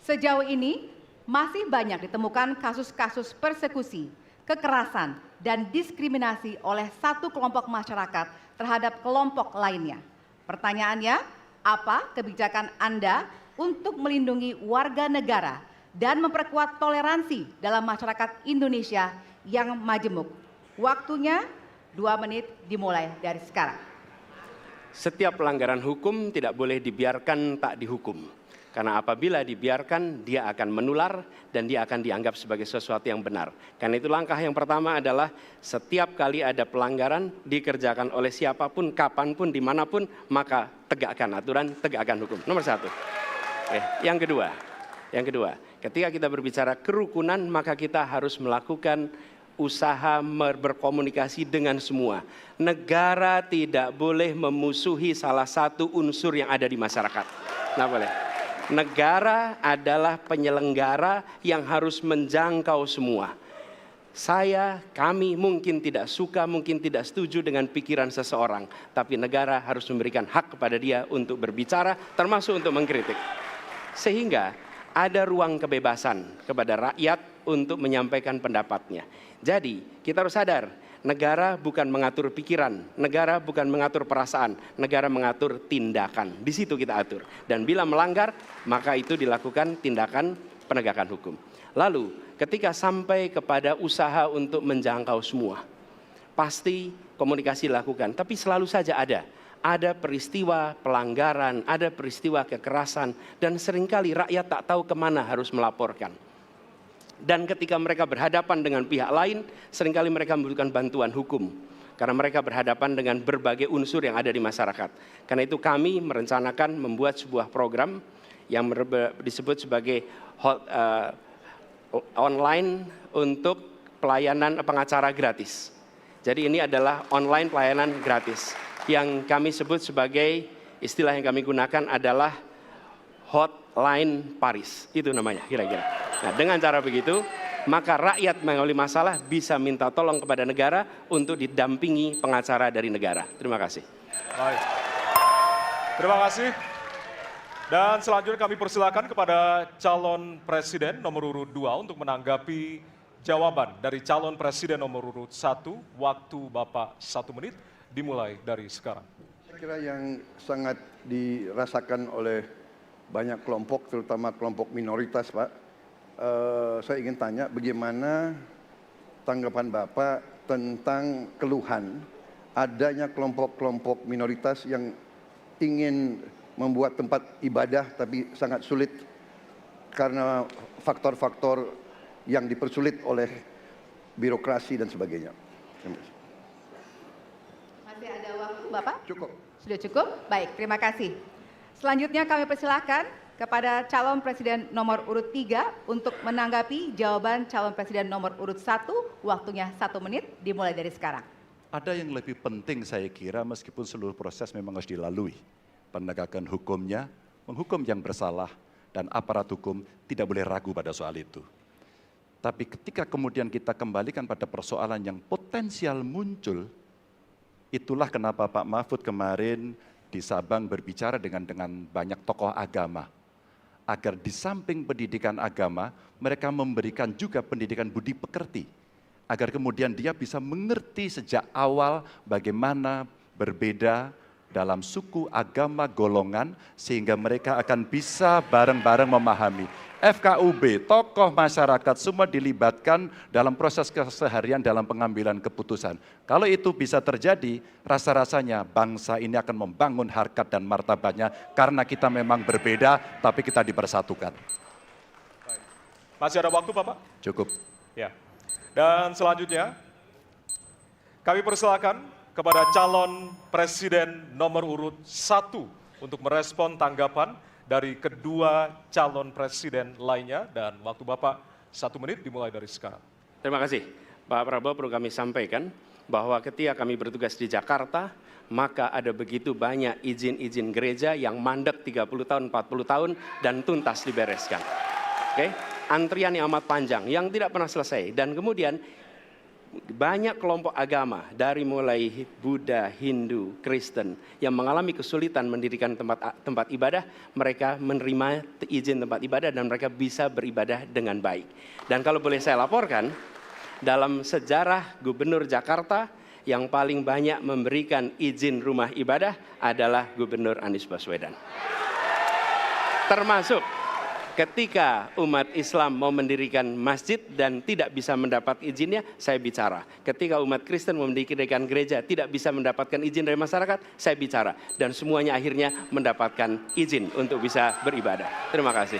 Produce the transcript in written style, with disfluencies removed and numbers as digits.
Sejauh ini masih banyak ditemukan kasus-kasus persekusi, kekerasan, dan diskriminasi oleh satu kelompok masyarakat terhadap kelompok lainnya. Pertanyaannya, apa kebijakan Anda untuk melindungi warga negara dan memperkuat toleransi dalam masyarakat Indonesia yang majemuk? Waktunya 2 menit dimulai dari sekarang. Setiap pelanggaran hukum tidak boleh dibiarkan tak dihukum. Karena apabila dibiarkan, dia akan menular dan dia akan dianggap sebagai sesuatu yang benar. Karena itu langkah yang pertama adalah setiap kali ada pelanggaran dikerjakan oleh siapapun, kapanpun, dimanapun, maka tegakkan aturan, tegakkan hukum. Nomor 1. Yang kedua, ketika kita berbicara kerukunan, maka kita harus melakukan usaha berkomunikasi dengan semua. Negara tidak boleh memusuhi salah satu unsur yang ada di masyarakat. Nggak boleh. Negara adalah penyelenggara yang harus menjangkau semua. Kami mungkin tidak suka, mungkin tidak setuju dengan pikiran seseorang. Tapi negara harus memberikan hak kepada dia untuk berbicara, termasuk untuk mengkritik. Sehingga ada ruang kebebasan kepada rakyat untuk menyampaikan pendapatnya. Jadi kita harus sadar, negara bukan mengatur pikiran, negara bukan mengatur perasaan, negara mengatur tindakan. Di situ kita atur. Dan bila melanggar, maka itu dilakukan tindakan penegakan hukum. Lalu ketika sampai kepada usaha untuk menjangkau semua, pasti komunikasi dilakukan. Tapi selalu saja ada peristiwa pelanggaran, ada peristiwa kekerasan, dan seringkali rakyat tak tahu kemana harus melaporkan. Dan ketika mereka berhadapan dengan pihak lain, seringkali mereka membutuhkan bantuan hukum. Karena mereka berhadapan dengan berbagai unsur yang ada di masyarakat. Karena itu kami merencanakan membuat sebuah program yang disebut sebagai online untuk pelayanan pengacara gratis. Jadi ini adalah online pelayanan gratis. Yang kami sebut sebagai, istilah yang kami gunakan adalah Hotline Paris. Itu namanya kira-kira. Nah, dengan cara begitu, maka rakyat mengalami masalah bisa minta tolong kepada negara untuk didampingi pengacara dari negara. Terima kasih. Baik. Terima kasih. Dan selanjutnya kami persilakan kepada calon presiden nomor urut 2 untuk menanggapi jawaban dari calon presiden nomor urut 1. Waktu Bapak 1 menit dimulai dari sekarang. Saya kira yang sangat dirasakan oleh banyak kelompok, terutama kelompok minoritas, Pak. Saya ingin tanya bagaimana tanggapan Bapak tentang keluhan adanya kelompok-kelompok minoritas yang ingin membuat tempat ibadah tapi sangat sulit karena faktor-faktor yang dipersulit oleh birokrasi dan sebagainya. Masih ada waktu, Bapak? Cukup. Sudah cukup? Baik, terima kasih. Selanjutnya kami persilahkan kepada calon presiden nomor urut 3 untuk menanggapi jawaban calon presiden nomor urut 1. Waktunya 1 menit dimulai dari sekarang. Ada yang lebih penting saya kira meskipun seluruh proses memang harus dilalui. Penegakan hukumnya, menghukum yang bersalah, dan aparat hukum tidak boleh ragu pada soal itu. Tapi ketika kemudian kita kembalikan pada persoalan yang potensial muncul, itulah kenapa Pak Mahfud kemarin di Sabang berbicara dengan banyak tokoh agama. Agar di samping pendidikan agama, mereka memberikan juga pendidikan budi pekerti. Agar kemudian dia bisa mengerti sejak awal bagaimana berbeda dalam suku, agama, golongan, sehingga mereka akan bisa bareng-bareng memahami. FKUB, tokoh masyarakat semua dilibatkan dalam proses keseharian dalam pengambilan keputusan. Kalau itu bisa terjadi, rasa-rasanya bangsa ini akan membangun harkat dan martabatnya karena kita memang berbeda, tapi kita dipersatukan. Masih ada waktu, Bapak? Cukup. Ya. Dan selanjutnya, kami persilakan kepada calon presiden nomor urut 1 untuk merespon tanggapan dari kedua calon presiden lainnya, dan waktu Bapak 1 menit dimulai dari sekarang. Terima kasih. Pak Prabowo, perlu kami sampaikan bahwa ketika kami bertugas di Jakarta, maka ada begitu banyak izin-izin gereja yang mandek 30 tahun, 40 tahun, dan tuntas dibereskan. Antrian yang amat panjang, yang tidak pernah selesai. Dan kemudian banyak kelompok agama dari mulai Buddha, Hindu, Kristen yang mengalami kesulitan mendirikan tempat ibadah, mereka menerima izin tempat ibadah dan mereka bisa beribadah dengan baik. Dan kalau boleh saya laporkan, dalam sejarah Gubernur Jakarta yang paling banyak memberikan izin rumah ibadah adalah Gubernur Anies Baswedan. Termasuk ketika umat Islam mau mendirikan masjid dan tidak bisa mendapat izinnya, saya bicara. Ketika umat Kristen mau mendirikan gereja tidak bisa mendapatkan izin dari masyarakat, saya bicara. Dan semuanya akhirnya mendapatkan izin untuk bisa beribadah. Terima kasih.